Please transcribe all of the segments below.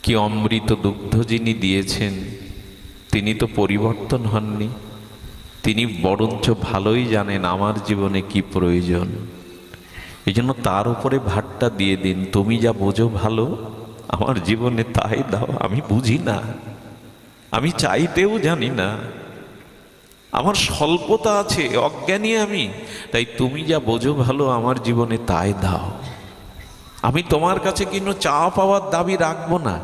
কি অমৃত দুগ্ধ যিনি দিয়েছেন তিনি তো পরিবর্তন হননি। তিনি বরঞ্চ ভালোই জানেন আমার জীবনে কি প্রয়োজন। এই জন্য তার উপরে ভারটা দিয়ে দিন, তুমি যা বোঝো ভালো আমার জীবনে তাই দাও। আমি বুঝি না, আমি চাইতেও জানি না, আমার স্বল্পতা আছে, অজ্ঞানী আমি, তাই তুমি যা বোঝো ভালো আমার জীবনে তাই দাও। আমি তোমার কাছে কিন্তু চাওয়া পাওয়ার দাবি রাখবো না।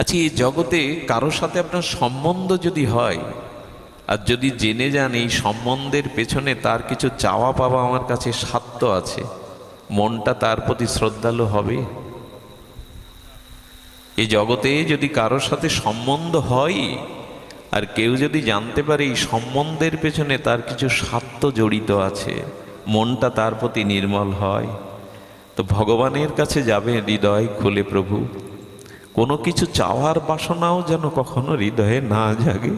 আচ্ছা, এই জগতে কারোর সাথে আপনার সম্বন্ধ যদি হয় আর যদি জেনে যান এই সম্বন্ধের পেছনে তার কিছু চাওয়া পাওয়া আমার কাছে স্বার্থ আছে, মনটা তার প্রতি শ্রদ্ধালু হবে? এই জগতে যদি কারোর সাথে সম্বন্ধ হয় আর কেউ যদি জানতে পারে এই সম্বন্ধের পেছনে তার কিছু স্বার্থ জড়িত আছে, মনটা তার প্রতি নির্মল হয়, তো ভগবানের কাছে যাবে হৃদয় খুলে, প্রভু কোনো কিছু চাওয়ার বাসনাও যেন কখনো হৃদয়ে না জাগে,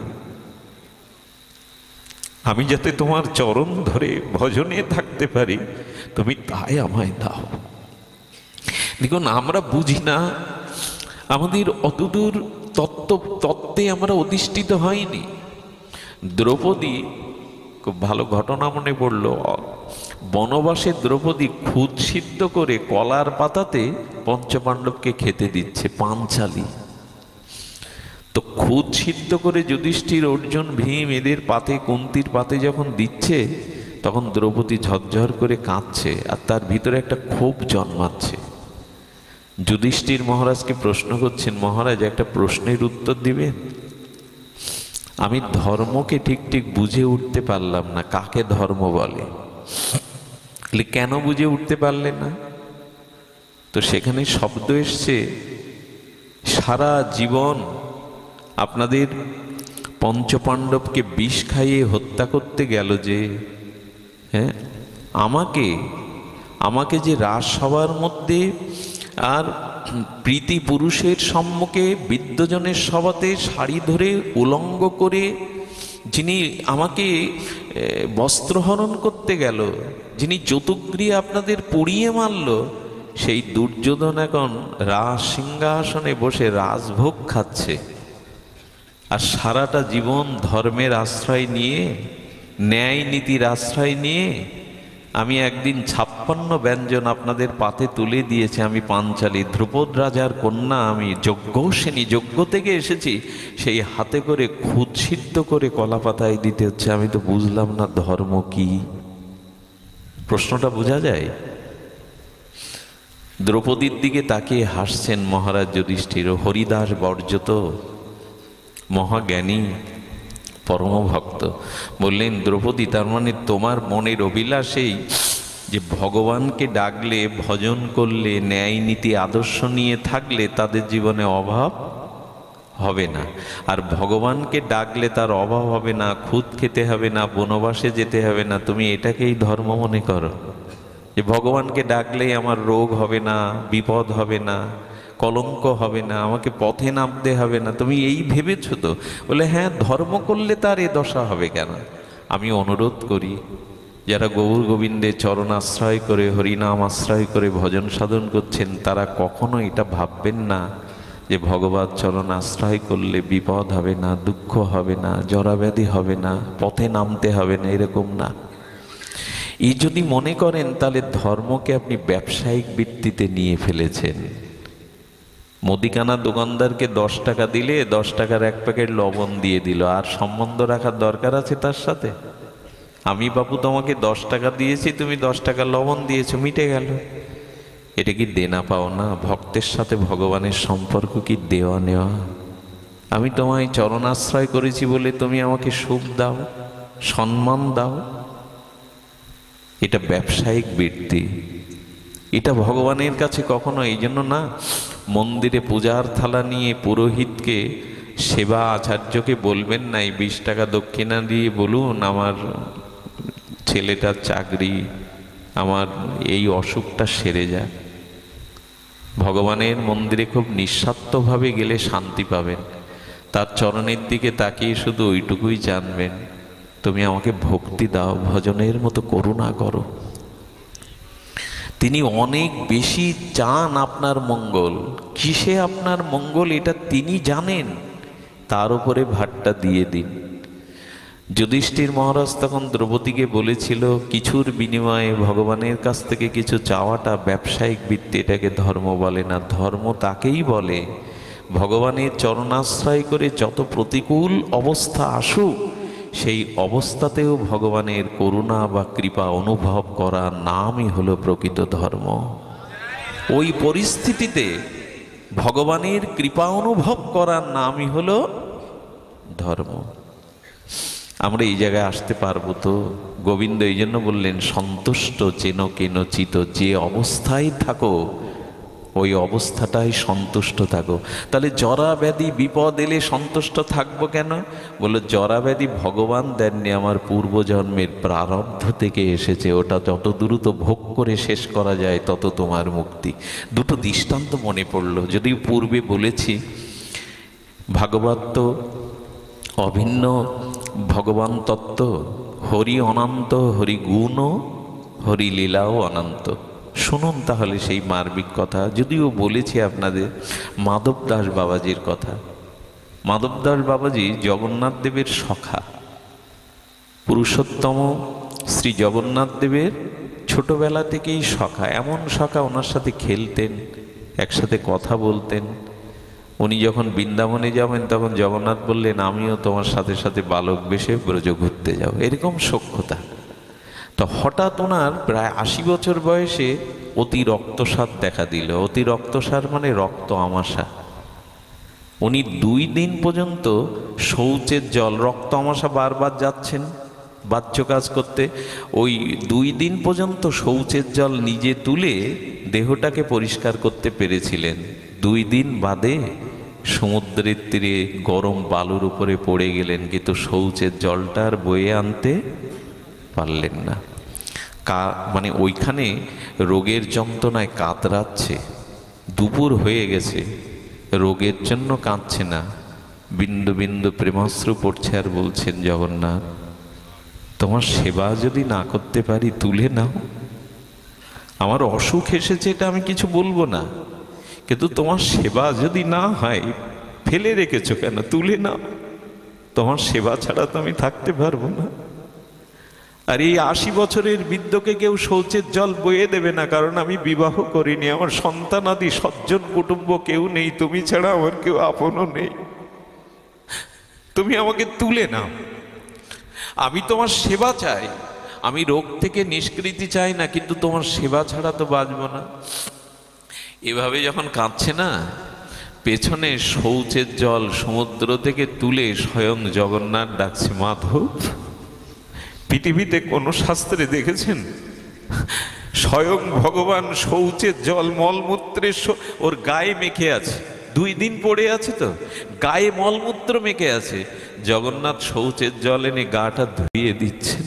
আমি যাতে তোমার চরণ ধরে ভজনে থাকতে পারি, তুমি তাই আমায় দাও। দেখুন, আমরা বুঝি না, আমাদের অতদূর তত্ত্বে আমরা অধিষ্ঠিত হয়নি। দ্রৌপদী, খুব ভালো ঘটনা মনে পড়ল, বনবাসে দ্রৌপদী খুদ সিদ্ধ করে কলার পাতাতে পঞ্চপাণ্ডবকে খেতে দিচ্ছে, পাঞ্চালী। তো খুদ সিদ্ধ করে যুধিষ্ঠির, অর্জুন, ভীম এদের পাতে, কুন্তির পাতে যখন দিচ্ছে, তখন দ্রৌপদী ঝরঝর করে কাঁদছে আর তার ভিতরে একটা ক্ষোভ জন্মাচ্ছে। যুধিষ্ঠির মহারাজকে প্রশ্ন করছেন, মহারাজ একটা প্রশ্নের উত্তর দিবেন? আমি ধর্মকে ঠিক ঠিক বুঝে উঠতে পারলাম না, কাকে ধর্ম বলে। কেন বুঝে উঠতে পারলেন না? তো সেখানে শব্দ এসছে, সারা জীবন আপনাদের পঞ্চপাণ্ডবকে বিষ খাইয়ে হত্যা করতে গেল যে, হ্যাঁ, আমাকে যে রাজসভার মধ্যে আর প্রীতি পুরুষের সম্মুখে বিদ্যজনের সভাতে শাড়ি ধরে উলঙ্গ করে যিনি আমাকে বস্ত্রহরণ করতে গেল, যিনি চতুর্গৃহে আপনাদের পুড়িয়ে মারল, সেই দুর্যোধন এখন রাজ সিংহাসনে বসে রাজভোগ খাচ্ছে। আর সারাটা জীবন ধর্মের আশ্রয় নিয়ে, ন্যায় নীতির আশ্রয় নিয়ে আমি একদিন 56 ব্যঞ্জন আপনাদের পাতে তুলে দিয়েছি। আমি পাঞ্চালী, ধ্রুপদ রাজার কন্যা, আমি যজ্ঞসেনী, যজ্ঞ থেকে এসেছি, সেই হাতে করে খুদ সিদ্ধ করে কলা পাতায় দিতে হচ্ছে। আমি তো বুঝলাম না ধর্ম কি। প্রশ্নটা বোঝা যায়? দ্রৌপদীর দিকে তাকিয়ে হাসছেন মহারাজ যুধিষ্ঠির। হরিদাস বর্জত মহাজ্ঞানী পরম ভক্ত বললেন, দ্রৌপদী, তার মানে তোমার মনের অভিলাষেই যে ভগবানকে ডাকলে, ভজন করলে, ন্যায় নীতি আদর্শ নিয়ে থাকলে তাদের জীবনে অভাব হবে না। আর ভগবানকে ডাকলে তার অভাব হবে না, খুদ খেতে হবে না, বনবাসে যেতে হবে না। তুমি এটাকেই ধর্ম মনে করো যে ভগবানকে ডাকলেই আমার রোগ হবে না, বিপদ হবে না, কলঙ্ক হবে না, আমাকে পথে নামতে হবে না, তুমি এই ভেবেছো তো? বলে হ্যাঁ, ধর্ম করলে তার এ দশা হবে কেন? আমি অনুরোধ করি, যারা গৌর গোবিন্দের চরণ আশ্রয় করে, হরিনাম আশ্রয় করে ভজন সাধন করছেন, তারা কখনো এটা ভাববেন না যে ভগবত চরণ আশ্রয় করলে বিপদ হবে না, দুঃখ হবে না, জরাব্যাধি হবে না, পথে নামতে হবে না, এরকম না। এই যদি মনে করেন তাহলে ধর্মকে আপনি ব্যবসায়িক ভিত্তিতে নিয়ে ফেলেছেন। মুদিখানা দোকানদারকে 10 টাকা দিলে 10 টাকার 1 প্যাকেট লবণ দিয়ে দিল, আর সম্বন্ধ রাখার দরকার আছে তার সাথে? আমি বাবু তোমাকে 10 টাকা দিয়েছি, তুমি 10 টাকা লবণ দিয়েছো, মিটে গেল। এটা কি দেনা পাওনা? ভক্তের সাথে ভগবানের সম্পর্ক কি দেওয়া নেওয়া? আমি তোমায় চরণাশ্রয় করেছি বলে তুমি আমাকে সুখ দাও, সম্মান দাও, এটা ব্যবসায়িক বৃত্তি। এটা ভগবানের কাছে কখনো, এই জন্য না, মন্দিরে পূজার থালা নিয়ে পুরোহিতকে, সেবা আচার্যকে বলবেন না, এই 20 টাকা দক্ষিণা দিয়ে বলুন আমার ছেলেটার চাকরি, আমার এই অসুখটা সেরে যায়। ভগবানের মন্দিরে খুব নিঃস্বার্থভাবে গেলে শান্তি পাবেন। তার চরণের দিকে তাকিয়ে শুধু ওইটুকুই জানবেন, তুমি আমাকে ভক্তি দাও, ভজনের মতো করুণা করো। তিনি অনেক বেশি চান আপনার মঙ্গল। কিসে আপনার মঙ্গল এটা তিনি জানেন, তার উপরে ভারটা দিয়ে দিন। যুধিষ্ঠির মহারাজ তখন দ্রৌপদীকে বলেছিল, কিছুর বিনিময়ে ভগবানের কাছ থেকে কিছু চাওয়াটা ব্যবসায়িক বৃত্তি, এটাকে ধর্ম বলে না। ধর্ম তাকেই বলে ভগবানের চরণাশ্রয় করে যত প্রতিকূল অবস্থা আসুক, সেই অবস্থাতেও ভগবানের করুণা বা কৃপা অনুভব করা নামই হলো প্রকৃত ধর্ম। ওই পরিস্থিতিতে ভগবানের কৃপা অনুভব করার নামই হলো ধর্ম। আমরা এই জায়গায় আসতে পারবো তো? গোবিন্দ এই জন্য বললেন, সন্তুষ্ট চেন কেন চিত, যে অবস্থায় থাকো ওই অবস্থাটাই সন্তুষ্ট থাকো। তাহলে জরা ব্যাধি বিপদ এলে সন্তুষ্ট থাকবো কেন? বললো, জরা ব্যাধি ভগবান দেননি, আমার পূর্বজন্মের প্রারব্ধ থেকে এসেছে, ওটা যত দ্রুত ভোগ করে শেষ করা যায় তত তোমার মুক্তি। দুটো দৃষ্টান্ত মনে পড়লো, যদিও পূর্বে বলেছি ভাগবত তো অভিন্ন ভগবান তত্ত্ব, হরি অনন্ত, হরি গুণ, হরি লীলাও অনন্ত। শুনুন তাহলে সেই মার্মিক কথা, যদিও বলেছি আপনাদের মাধব দাস বাবাজির কথা। মাধব দাস বাবাজি জগন্নাথ দেবের সখা, পুরুষোত্তম শ্রী জগন্নাথ দেবের ছোটবেলা থেকেই সখা। এমন সখা, ওনার সাথে খেলতেন, একসাথে কথা বলতেন। উনি যখন বৃন্দাবনে যাবেন তখন জগন্নাথ বললেন, আমিও তোমার সাথে সাথে বালক বেশে ব্রজ ঘুরতে যাব, এরকম সখ্যতা। তো হঠাৎ ওনার প্রায় 80 বছর বয়সে অতি রক্তস্রাব দেখা দিল। অতি রক্তস্রাব মানে রক্ত আমাশা। উনি 2 দিন পর্যন্ত শৌচের জল, রক্ত আমাশা বারবার যাচ্ছেন বাহ্য কাজ করতে, ওই 2 দিন পর্যন্ত শৌচের জল নিজে তুলে দেহটাকে পরিষ্কার করতে পেরেছিলেন। 2 দিন বাদে সমুদ্রের তীরে গরম বালুর উপরে পড়ে গেলেন, কিন্তু শৌচের জলটা আর বয়ে আনতে পারলেন না। মানে ওইখানে রোগের যন্ত্রণায় কাতরাচ্ছে, দুপুর হয়ে গেছে, রোগের জন্য কাঁদছে না, বিন্দু বিন্দু প্রেমাশ্রু পড়ছে, আর বলছেন, জগন্নাথ তোমার সেবা যদি না করতে পারি তুলে নাও। আমার অসুখ এসেছে, এটা আমি কিছু বলবো না, কিন্তু তোমার সেবা যদি না হয়, ফেলে রেখেছো কেন, তুলে নাও। তোমার সেবা ছাড়া তো আমি থাকতে পারবো না। আর এই 80 বছরের বৃদ্ধকে কেউ শৌচের জল বয়ে দেবে না, কারণ আমি বিবাহ করিনি, আমার সন্তানাদি সজ্জন কুটুম্ব কেউ নেই, তুমি ছাড়া আমার কেউ আপনও নেই। তুমি আমাকে তুলে নাও, আমি তোমার সেবা চাই, আমি রোগ থেকে নিষ্কৃতি চাই না, কিন্তু তোমার সেবা ছাড়া তো বাঁচব না। এভাবে যখন কাঁদছে না, পেছনে শৌচের জল সমুদ্র থেকে তুলে স্বয়ং জগন্নাথ ডাকছে, মাধব পৃথিবীতে কোন শাস্ত্রে দেখেছেন স্বয়ং ভগবান শৌচের জল মলমূত্রের ওর গায়ে মেখে আছে, 2 দিন পড়ে আছে তো গায়ে মলমূত্র মেখে আছে, জগন্নাথ শৌচের জল এনে গাটা ধুইয়ে দিচ্ছেন।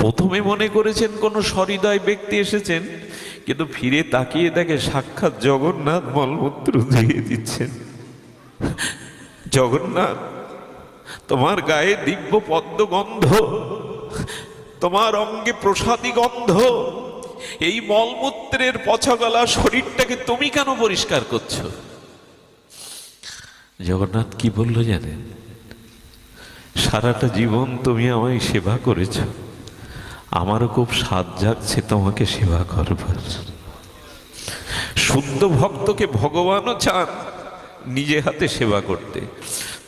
প্রথমে মনে করেছেন কোন সহৃদয় ব্যক্তি এসেছেন, কিন্তু ফিরে তাকিয়ে দেখে সাক্ষাৎ জগন্নাথ মলমূত্র ধুইয়ে দিচ্ছেন। জগন্নাথ তোমার গায়ে দিব্য পদ্ম গন্ধ, তোমার অঙ্গে প্রসাদী গন্ধ, এই মলমূত্রের পচা গলা শরীরটাকে তুমি কেন পরিষ্কার করছো? জগন্নাথ কি বললো জানেন? সারাটা জীবন তুমি আমায় সেবা করেছ, আমারও খুব স্বাদ জাগছে তোমাকে সেবা করবার। শুদ্ধ ভক্তকে ভগবানও চান নিজে হাতে সেবা করতে।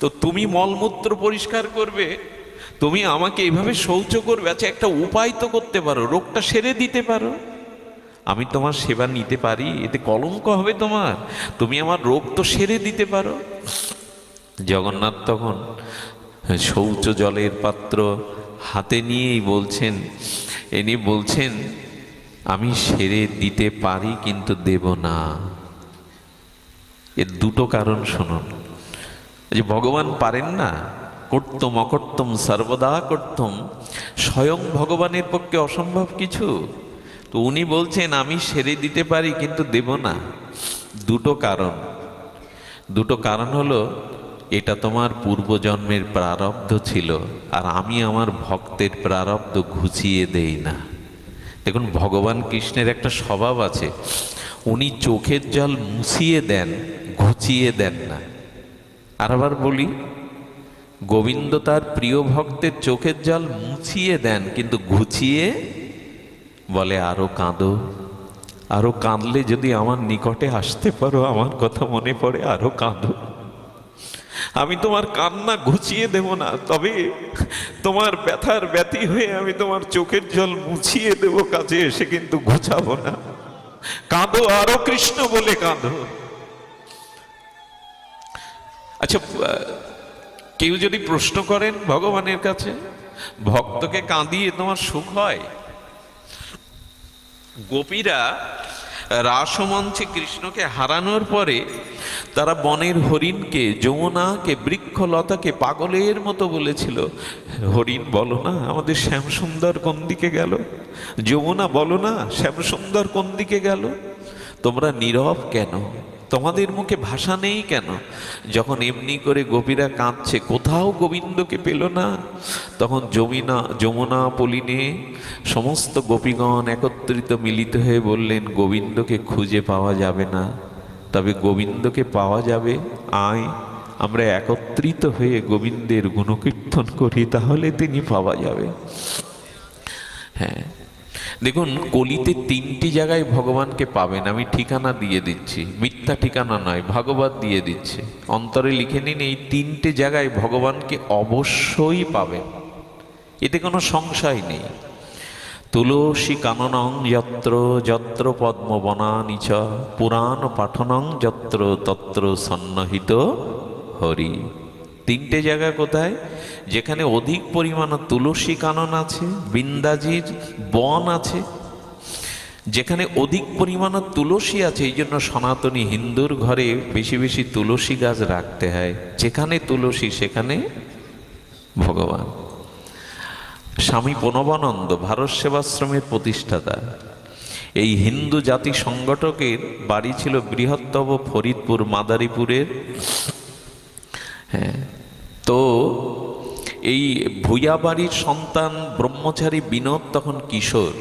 তো তুমি মলমূত্র পরিষ্কার করবে, তুমি আমাকে এইভাবে শৌচ করবে, আচ্ছা একটা উপায় তো করতে পারো, রোগটা সেরে দিতে পারো। আমি তোমার সেবা নিতে পারি, এতে কলঙ্ক হবে তোমার, তুমি আমার রোগ তো সেরে দিতে পারো। জগন্নাথ তখন শৌচ জলের পাত্র হাতে নিয়েই বলছেন, ইনি বলছেন, আমি সেরে দিতে পারি কিন্তু দেব না। এর 2টো কারণ শুনুন। যে ভগবান পারেন না, করতম অকর্তম সর্বদা করতম, স্বয়ং ভগবানের পক্ষে অসম্ভব কিছু। তো উনি বলছেন আমি সেরে দিতে পারি কিন্তু দেব না। 2টো কারণ। 2টো কারণ হলো, এটা তোমার পূর্বজন্মের প্রারব্ধ ছিল, আর আমি আমার ভক্তের প্রারব্ধ ঘুচিয়ে দেই না। দেখুন, ভগবান কৃষ্ণের একটা স্বভাব আছে, উনি চোখের জল মুছিয়ে দেন, ঘুচিয়ে দেন না। আর আবার বলি, গোবিন্দ তার প্রিয় ভক্তের চোখের জল মুছিয়ে দেন, কিন্তু ঘুচিয়ে বলে আরো কাঁদো, আরো কাঁদলে যদি আমার নিকটে আসতে পারো, আমার কথা মনে পড়ে, আরো কাঁদো। আমি তোমার কান্না ঘুচিয়ে দেব না, তবে তোমার ব্যথার ব্যথী হয়ে আমি তোমার চোখের জল মুছিয়ে দেব, কাজে এসে কিন্তু ঘুচাবো না। কাঁদো, আরো কৃষ্ণ বলে কাঁদো। আচ্ছা, কেউ যদি প্রশ্ন করেন ভগবানের কাছে, ভক্তকে কাঁদিয়ে তোমার সুখ হয়? গোপীরা রাসমঞ্চে কৃষ্ণকে হারানোর পরে তারা বনের হরিণকে, যমুনাকে, বৃক্ষলতাকে পাগলের মতো বলেছিল, হরিণ বলো না আমাদের শ্যামসুন্দর কোন দিকে গেল, যমুনা বলো না শ্যামসুন্দর কোন দিকে গেল, তোমরা নীরব কেন, তোমাদের মুখে ভাষা নেই কেন? যখন এমনি করে গোপীরা কাঁদছে, কোথাও গোবিন্দকে পেল না, তখন যমুনা পলিনে সমস্ত গোপীগণ একত্রিত মিলিত হয়ে বললেন, গোবিন্দকে খুঁজে পাওয়া যাবে না, তবে গোবিন্দকে পাওয়া যাবে, আয় আমরা একত্রিত হয়ে গোবিন্দের গুণকীর্তন করি, তাহলে তিনি পাওয়া যাবে। হ্যাঁ, দেখুন, কলিতে 3টি জায়গায় ভগবানকে পাবেন, আমি ঠিকানা দিয়ে দিচ্ছি, মিথ্যা ঠিকানা নয়, ভাগবত দিয়ে দিচ্ছে, অন্তরে লিখে নিন, এই 3টে জায়গায় ভগবানকে অবশ্যই পাবেন, এতে কোনো সংশয় নেই। তুলসী কাননং যত্র যত্র পদ্মবনানি চ, পুরাণ পাঠনং যত্র তত্র সন্নিহিত হরি। 3টে জায়গা কোথায়? যেখানে অধিক পরিমাণ তুলসী কানন আছে, বৃন্দাজির বন আছে, যেখানে অধিক পরিমাণ তুলসী আছে, এই জন্য সনাতনী হিন্দুর ঘরে বেশি বেশি তুলসী গাছ রাখতে হয়, যেখানে তুলসী সেখানে ভগবান। স্বামী প্রণবানন্দ ভারত সেবাশ্রমের প্রতিষ্ঠাতা, এই হিন্দু জাতি সংগঠকের বাড়ি ছিল বৃহত্তম ফরিদপুর মাদারীপুরের। হ্যাঁ, তো এই ভূয়া বাড়ির সন্তান ব্রহ্মচারী বিনোদ তখন কিশোর,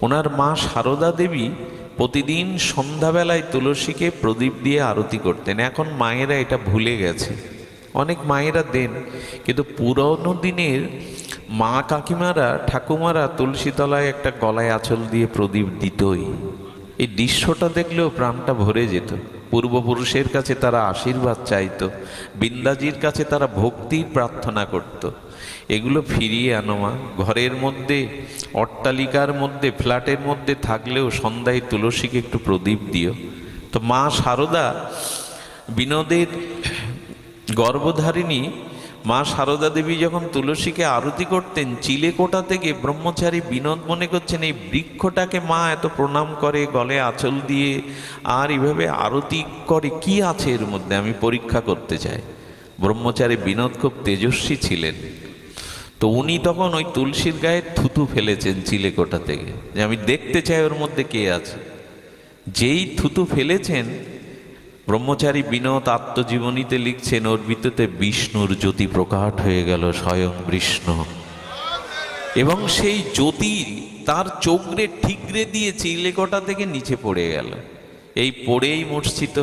ওনার মা সারদা দেবী প্রতিদিন সন্ধ্যাবেলায় তুলসীকে প্রদীপ দিয়ে আরতি করতেন। এখন মায়েরা এটা ভুলে গেছে, অনেক মায়েরা দেন, কিন্তু পুরনো দিনের মা কাকিমারা, ঠাকুমারা তুলসী তলায় একটা গলায় আঁচল দিয়ে প্রদীপ দিতই। এই দৃশ্যটা দেখলেও প্রাণটা ভরে যেত। পূর্বপুরুষের কাছে তারা আশীর্বাদ চাইত, বৃন্দাজির কাছে তারা ভক্তির প্রার্থনা করত। এগুলো ফিরিয়ে আনো মা। ঘরের মধ্যে, অট্টালিকার মধ্যে, ফ্ল্যাটের মধ্যে থাকলেও সন্ধ্যায় তুলসীকে একটু প্রদীপ দিও। তো মা সারদা, বিনোদের গর্ভধারিণী মা সারদা দেবী যখন তুলসীকে আরতি করতেন, চিলেকোটা থেকে ব্রহ্মচারী বিনোদ মনে করছেন এই বৃক্ষটাকে মা এত প্রণাম করে, গলে আঁচল দিয়ে আর এইভাবে আরতি করে, কি আছে এর মধ্যে, আমি পরীক্ষা করতে চাই। ব্রহ্মচারী বিনোদ খুব তেজস্বী ছিলেন, তো উনি তখন ওই তুলসীর গায়ে থুতু ফেলেছেন চিলেকোটা থেকে, যে আমি দেখতে চাই ওর মধ্যে কে আছে। যেই থুতু ফেলেছেন, ব্রহ্মচারী বিনোদ আত্মজীবনীতে লিখছেন, ওর ভিতরে বিষ্ণুর জ্যোতি প্রকাট হয়ে গেল, স্বয়ং বিষ্ণু, এবং সেই জ্যোতি তার চোখরে ঠিকরে দিয়ে চিলেকোটা থেকে নিচে পড়ে গেল। এই পড়েই মূর্ছিত।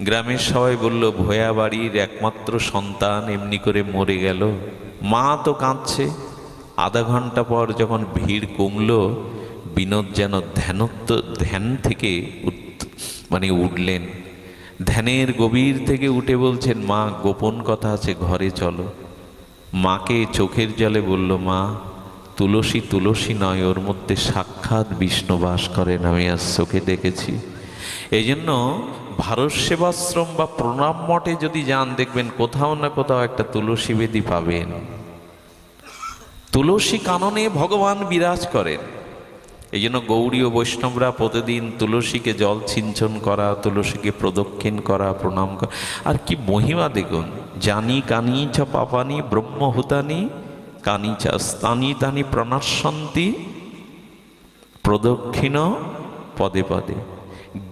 গ্রামের সবাই বলল, ভয়া বাড়ির একমাত্র সন্তান এমনি করে মরে গেল। মা তো কাঁদছে। আধা ঘন্টা পর যখন ভিড় কমলো, বিনোদ যেন ধ্যান থেকে উঠলেন। ধ্যানের গভীর থেকে উঠে বলছেন, মা গোপন কথা আছে, ঘরে চলো। মাকে চোখের জলে বলল, মা তুলসী তুলসী নয়, ওর মধ্যে সাক্ষাৎ বিষ্ণু বাস করেন, আমি আজ চোখে দেখেছি। এই জন্য ভারত সেবাশ্রম বা প্রণাম মঠে যদি যান, দেখবেন কোথাও না কোথাও একটা তুলসী বেদি পাবেন। তুলসী কাননে ভগবান বিরাজ করেন। এই জন্য গৌড়ীয় বৈষ্ণবরা প্রতিদিন তুলসীকে জল সিঞ্চন করা, তুলসীকে প্রদক্ষিণ করা, প্রণাম করা। আর কি মহিমা দেখুন, জানি কানি চ পাপানি ব্রহ্মহুতানি, কানি চ স্থানি তানি প্রণাশন্তি প্রদক্ষিণ পদে পদে।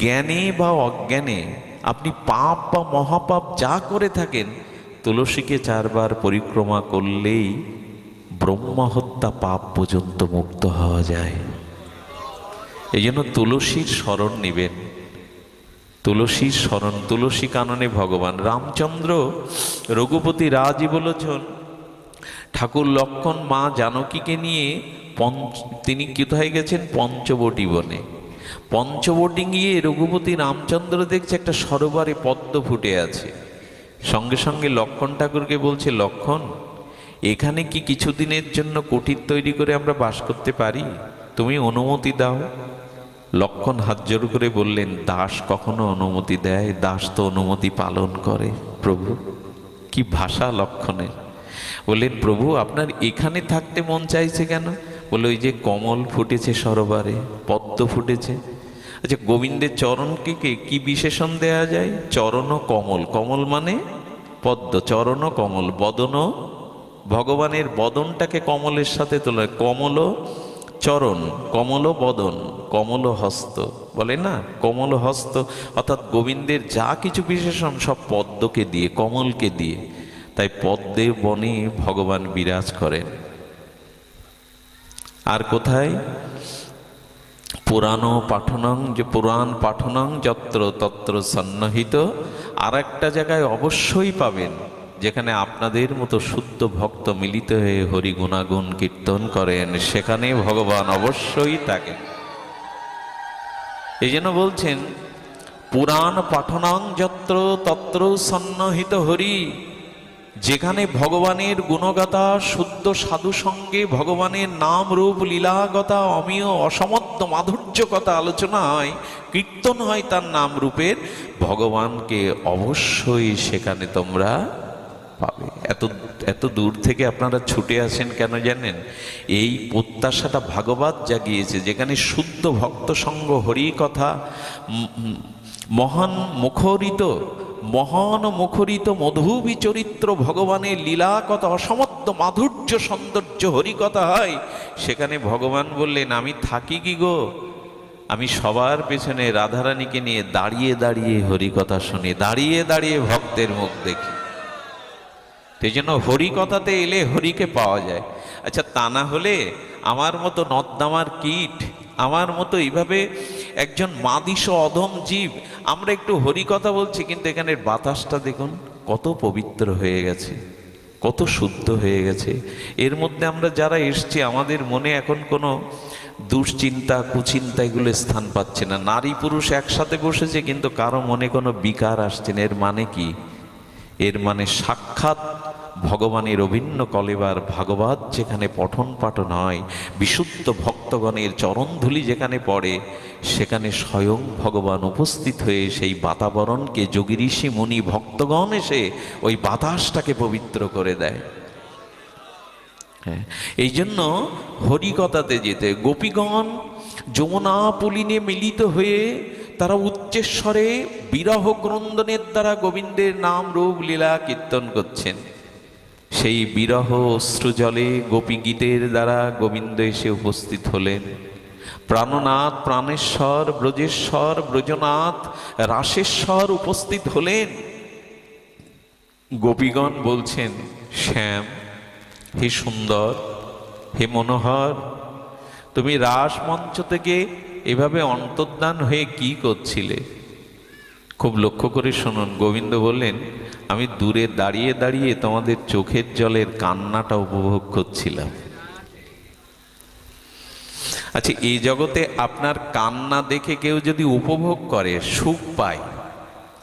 জ্ঞানে বা অজ্ঞানে আপনি পাপ বা মহাপাপ যা করে থাকেন, তুলসীকে 4 বার পরিক্রমা করলেই ব্রহ্মহত্যা পাপ পর্যন্ত মুক্ত হওয়া যায়। এই জন্য তুলসীর শরণ নিবেন, তুলসীর শরণ। তুলসী কাননে ভগবান রামচন্দ্র রঘুপতি রাজই বলেছেন, ঠাকুর লক্ষ্মণ মা জানকীকে নিয়ে তিনি কোথায় গেছেন? পঞ্চবটী বনে। পঞ্চবটী গিয়ে রঘুপতি রামচন্দ্র দেখছে একটা সরোবরে পদ্ম ফুটে আছে। সঙ্গে সঙ্গে লক্ষ্মণ ঠাকুরকে বলছে, লক্ষ্মণ, এখানে কি কিছুদিনের জন্য কুটির তৈরি করে আমরা বাস করতে পারি? তুমি অনুমতি দাও। লক্ষ্মণ হাত জোড় করে বললেন, দাস কখনো অনুমতি দেয়? দাস তো অনুমতি পালন করে। প্রভু, কি ভাষা লক্ষ্মণের! বললেন, প্রভু আপনার এখানে থাকতে মন চাইছে কেন? বলে, ওই যে কমল ফুটেছে সরোবরে, পদ্ম ফুটেছে। আচ্ছা, গোবিন্দের চরণকে কি বিশেষণ দেয়া যায়? চরণ কমল। কমল মানে পদ্ম, চরণ কমল। বদন, ভগবানের বদনটাকে কমলের সাথে তোলা। কমল চরণ, কমল বদন, কমল হস্ত, বলে না কমল হস্ত। অর্থাৎ গোবিন্দের যা কিছু বিশেষণ সব পদ্মকে দিয়ে, কমলকে দিয়ে। তাই পদ্মের বনে ভগবান বিরাজ করেন। আর কোথায়? পুরাণ পাঠনং, যে পুরাণ পাঠনং যত্র তত্র সন্নিহিত। আর একটা জায়গায় অবশ্যই পাবেন, যেখানে আপনাদের মতো শুদ্ধ ভক্ত মিলিত হয়ে হরি গুণাগুণ কীর্তন করেন, সেখানে ভগবান অবশ্যই থাকেন। এই জন্য বলছেন, পুরাণ পাঠনং যত্র তত্র সন্নিহিত হরি। যেখানে ভগবানের গুণগাথা, শুদ্ধ সাধু সঙ্গে ভগবানের নাম রূপ লীলাগতা, অমীয় অসমত্ব মাধুর্য কথা আলোচনা হয়, কীর্তন হয় তার নাম রূপের, ভগবানকে অবশ্যই সেখানে তোমরা পাবে। এত দূর থেকে আপনারা ছুটে আসেন কেন জানেন? এই প্রত্যাশাটা ভাগবত জাগিয়েছে, যেখানে শুদ্ধ ভক্ত সঙ্গ, হরি কথা, মহান মুখরিত মধুবী চরিত্র, ভগবানের লীলা কথা, অসমত্ব মাধুর্য সৌন্দর্য হরিকথা হয়, সেখানে ভগবান বললেন, আমি থাকি কি গো? আমি সবার পেছনে রাধারানীকে নিয়ে দাঁড়িয়ে দাঁড়িয়ে হরিকথা শুনি, দাঁড়িয়ে দাঁড়িয়ে ভক্তের মুখ দেখি। সেই জন্য হরিকথাতে এলে হরিকে পাওয়া যায়। আচ্ছা, তা না হলে আমার মতো নর্দমার কীট, আমার মতো এইভাবে একজন মাদিস অধম জীব, আমরা একটু হরিকথা বলছি, কিন্তু এখানের বাতাসটা দেখুন কত পবিত্র হয়ে গেছে, কত শুদ্ধ হয়ে গেছে। এর মধ্যে আমরা যারা এসছি, আমাদের মনে এখন কোনো দুশ্চিন্তা, কুচিন্তা এগুলো স্থান পাচ্ছে না। নারী পুরুষ একসাথে বসেছে, কিন্তু কারো মনে কোনো বিকার আসছে না। এর মানে কি? এর মানে সাক্ষাৎ ভগবানের অভিন্ন কলেবার ভাগবত যেখানে পঠন পাঠন হয়, বিশুদ্ধ ভক্তগণের চরণধূলি যেখানে পড়ে, সেখানে স্বয়ং ভগবান উপস্থিত হয়ে সেই বাতাবরণকে, যোগী ঋষি মুনি ভক্তগণ এসে ওই বাতাসটাকে পবিত্র করে দেয়। হ্যাঁ, এই জন্য হরিকথাতে যেতে গোপীগণ যমুনা পুলিনে মিলিত হয়ে তারা উচ্চেশ্বরে বিরহ ক্রন্দনের দ্বারা গোবিন্দের নাম রূপ লীলা কীর্তন করছেন। সেই বিরহ অশ্রুজলে গোপী গীতের দ্বারা গোবিন্দ এসে উপস্থিত হলেন। প্রাণনাথ, প্রাণেশ্বর, ব্রজেশ্বর, ব্রজনাথ, রাসেশ্বর উপস্থিত হলেন। গোপীগণ বলছেন, শ্যাম, হে সুন্দর, হে মনোহর, তুমি রাস মঞ্চ থেকে এভাবে অন্তর্ধান হয়ে কি করছিলে? খুব লক্ষ্য করে শুনুন। গোবিন্দ বললেন, আমি দূরে দাঁড়িয়ে দাঁড়িয়ে তোমাদের চোখের জলের কান্নাটা উপভোগ করছিলাম। আচ্ছা, এই জগতে আপনার কান্না দেখে কেউ যদি উপভোগ করে, সুখ পায়,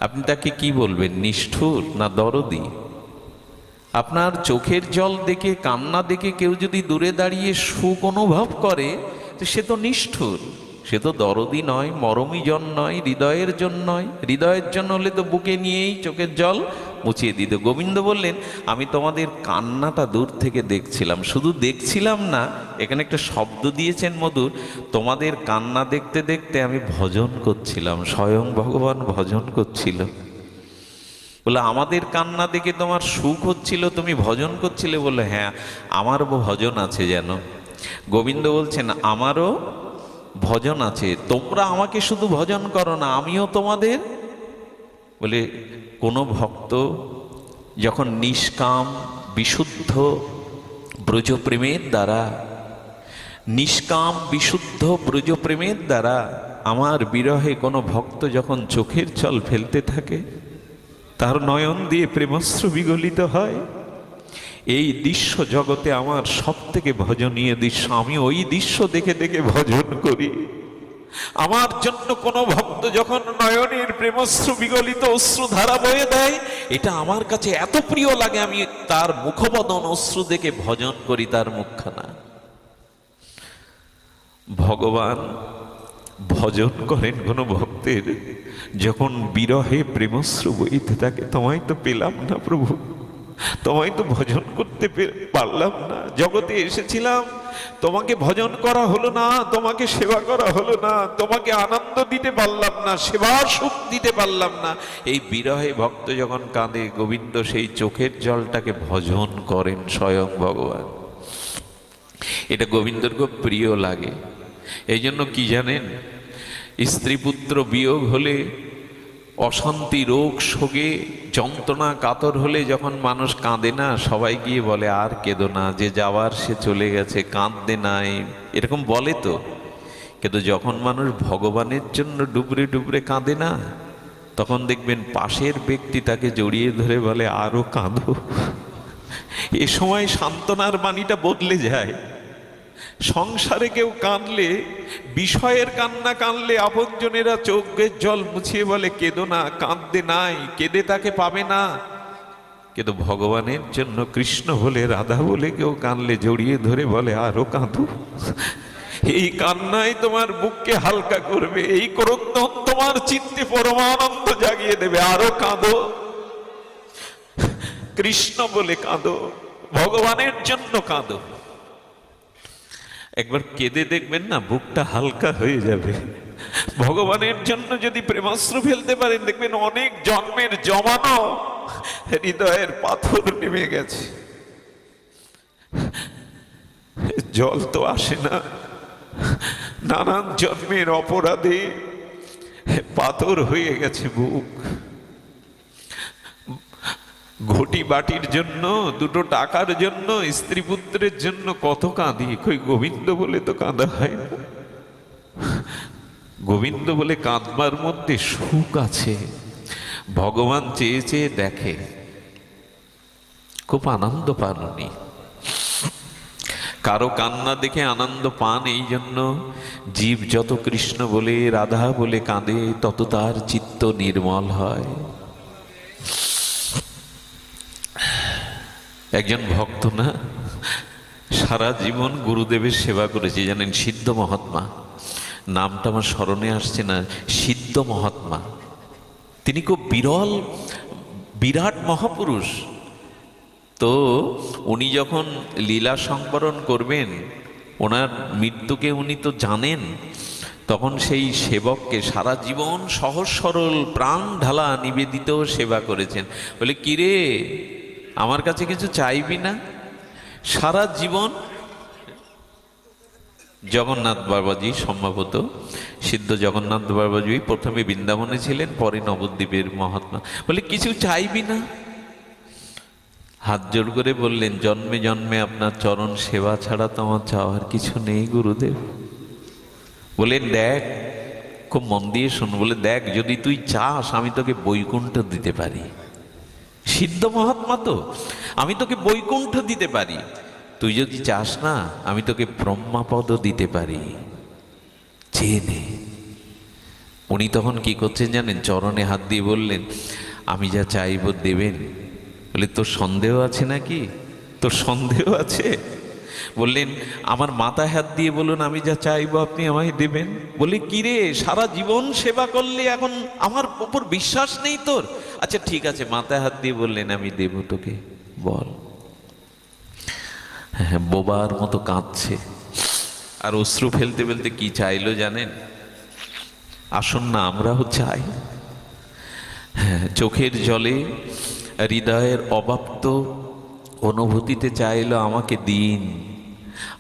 আপনি তাকে কি বলবেন? নিষ্ঠুর না দরদি? আপনার চোখের জল দেখে, কান্না দেখে কেউ যদি দূরে দাঁড়িয়ে সুখ অনুভব করে, তো সে তো নিষ্ঠুর, সে তো দরদি নয়, মরমী জন নয়, হৃদয়ের জন্য নয়। হৃদয়ের জন্য হলে তো বুকে নিয়েই চোখের জল মুছিয়ে দিত। গোবিন্দ বললেন, আমি তোমাদের কান্নাটা দূর থেকে দেখছিলাম। শুধু দেখছিলাম না, এখানে একটা শব্দ দিয়েছেন মধুর, তোমাদের কান্না দেখতে দেখতে আমি ভজন করছিলাম, স্বয়ং ভগবান ভজন করছিল। বলে, আমাদের কান্না দেখে তোমার সুখ হচ্ছিল, তুমি ভজন করছিলে? বলে, হ্যাঁ, আমারও ভজন আছে যেন। গোবিন্দ বলছেন, আমারও ভজন আছে, তোমরা আমাকে শুধু ভজন করো না, আমিও তোমাদের। বলে, কোনো ভক্ত যখন নিষ্কাম বিশুদ্ধ ব্রজপ্রেমের দ্বারা নিষ্কাম বিশুদ্ধ ব্রজপ্রেমের দ্বারা আমার বিরহে কোনো ভক্ত যখন চোখের জল ফেলতে থাকে, তার নয়ন দিয়ে প্রেমাশ্রু বিগলিত হয়, এই দৃশ্য জগতে আমার সব থেকে ভজনীয় দৃশ্য। আমি ওই দৃশ্য দেখে দেখে ভজন করি। আমার জন্য কোনো ভক্ত যখন নয়নের প্রেমাশ্রু বিগলিত অশ্রু ধারা বয়ে দেয়, এটা আমার কাছে এত প্রিয় লাগে, আমি তার মুখবদন অশ্রু দেখে ভজন করি তার মুখখানা। ভগবান ভজন করেন কোনো ভক্তের যখন বিরহে প্রেমশ্রু বইতে থাকে, তোমায় তো পেলাম না প্রভু, তোমায় তো ভজন করতে পারলাম না, জগতে এসেছিলাম, তোমাকে ভজন করা হলো না, তোমাকে সেবা করা হলো না, তোমাকে আনন্দ দিতে পারলাম না, সেবার সুখ দিতে পারলাম না। এই বিরহে ভক্ত যখন কাঁদে, গোবিন্দ সেই চোখের জলটাকে ভজন করেন স্বয়ং ভগবান। এটা গোবিন্দর খুব প্রিয় লাগে। এই জন্য কি জানেন, স্ত্রী পুত্র বিয়োগ হলে, অশান্তি রোগ শোকে যন্ত্রণা কাতর হলে যখন মানুষ কাঁদে না, সবাই গিয়ে বলে আর কেঁদো না, যে যাওয়ার সে চলে গেছে, কাঁদতে নাই, এরকম বলে তো। কিন্তু যখন মানুষ ভগবানের জন্য ডুবরে ডুবরে কাঁদে না, তখন দেখবেন পাশের ব্যক্তি তাকে জড়িয়ে ধরে বলে আরো কাঁদো। এ সময় সান্ত্বনার বাণীটা বদলে যায়। সংসারে কেউ কাঁদলে, বিষয়ের কান্না কাঁদলে আপনজনেরা চোখের জল মুছিয়ে বলে কেঁদো না, কাঁদতে নাই, কেঁদে তাকে পাবে না। কিন্তু ভগবানের জন্য কৃষ্ণ বলে রাধা বলে কেউ কাঁদলে জড়িয়ে ধরে বলে আরো কাঁদো। এই কান্নাই তোমার বুককে হালকা করবে, এই ক্রোধন তোমার চিত্তে পরমানন্দ জাগিয়ে দেবে, আরো কাঁদো, কৃষ্ণ বলে কাঁদো, ভগবানের জন্য কাঁদো। একবার কেঁদে দেখবেন না, বুকটা হালকা হয়ে যাবে। ভগবানের জন্য যদি প্রেমাশ্রু ফেলতে পারেন, দেখবেন অনেক জন্মের জমানো হৃদয়ের পাথর নেমে গেছে। জল তো আসে না, নানান জন্মের অপরাধে পাথর হয়ে গেছে বুক। ঘটি বাটির জন্য, দুটো টাকার জন্য, স্ত্রী পুত্রের জন্য কত কাঁদি, কই গোবিন্দ বলে তো কাঁদা হয় না। গোবিন্দ বলে কাঁদবার মধ্যে সুখ আছে। ভগবান চেয়ে চেয়ে দেখে, খুব আনন্দ পান উনি। কারো কান্না দেখে আনন্দ পান, এই জন্য জীব যত কৃষ্ণ বলে রাধা বলে কাঁদে, তত তার চিত্ত নির্মল হয়। একজন ভক্ত না, সারা জীবন গুরুদেবের সেবা করেছে, জানেন, সিদ্ধ মহাত্মা, নামটা আমার স্মরণে আসছে না, সিদ্ধ মহাত্মা। তিনি খুব বিরল, বিরাট মহাপুরুষ। তো উনি যখন লীলা সংবরণ করবেন, ওনার মৃত্যুকে উনি তো জানেন, তখন সেই সেবককে সারা জীবন সহজ সরল প্রাণ ঢালা নিবেদিত সেবা করেছেন। বলে কিরে, আমার কাছে কিছু চাইবি না? সারা জীবন জগন্নাথ বাবাজি, সম্ভবত সিদ্ধ জগন্নাথ বাবাজি প্রথমে বৃন্দাবনে ছিলেন, পরে নবদ্বীপের মহাত্মা। বলে কিছু চাইবি না? হাত জোড় করে বললেন, জন্মে জন্মে আপনার চরণ সেবা ছাড়া তো আমার চাওয়ার কিছু নেই গুরুদেব। বলেন দেখ, খুব মন দিয়ে শোন, বলে দেখ, যদি তুই চাস আমি তোকে বৈকুণ্ঠ দিতে পারি। সিদ্ধ মহাত্মা তো, আমি তোকে বৈকুণ্ঠ দিতে পারি। তুই যদি চাস না, আমি তোকে ব্রহ্মাপদ দিতে পারি, চেয়ে নে। উনি তখন কি করছেন জানেন, চরণে হাত দিয়ে বললেন, আমি যা চাইব দেবেন। বলে তোর সন্দেহ আছে নাকি? তোর সন্দেহ আছে? বললেন আমার মাথায় হাত দিয়ে বলুন, আমি যা চাইবো আপনি আমায় দেবেন। বলে কিরে, সারা জীবন সেবা করলে এখন আমার উপর বিশ্বাস নেই তোর? আচ্ছা ঠিক আছে, মাথায় হাত দিয়ে বললেন আমি দেব তোকে, বল। হ্যাঁ, বোবার মতো কাঁদছে আর অশ্রু ফেলতে ফেলতে কি চাইলো জানেন? আসুন না আমরাও চাই। হ্যাঁ, চোখের জলে হৃদয়ের অবাপ্ত অনুভূতিতে চাইলো আমাকে দিন,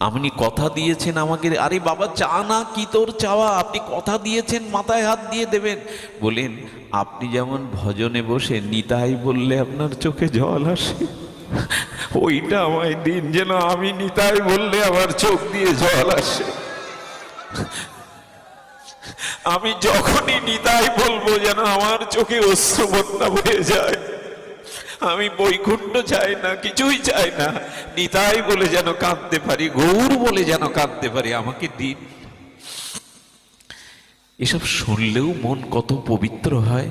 আপনি কথা দিয়েছেন আমাকে। আরে বাবা, চা না, কি তোর চাওয়া? আপনি কথা দিয়েছেন, মাথায় হাত দিয়ে দেবেন। বলেন আপনি যেমন ভজনে বসে নিতাই বললে আপনার চোখে জল আসে, ওইটা আমায় দিন, যেন আমি নিতাই বললে আমার চোখ দিয়ে জল আসে। আমি যখনই নিতাই বলবো যেন আমার চোখে অশ্রু বন্যা বয়ে যায়। আমি বৈকুণ্ঠ চাই না, কিছুই চাই না, নিতাই বলে যেন কাঁদতে পারি, গৌর বলে যেন কাঁদতে পারি, আমাকে দিন। এসব শুনলেও মন কত পবিত্র হয়।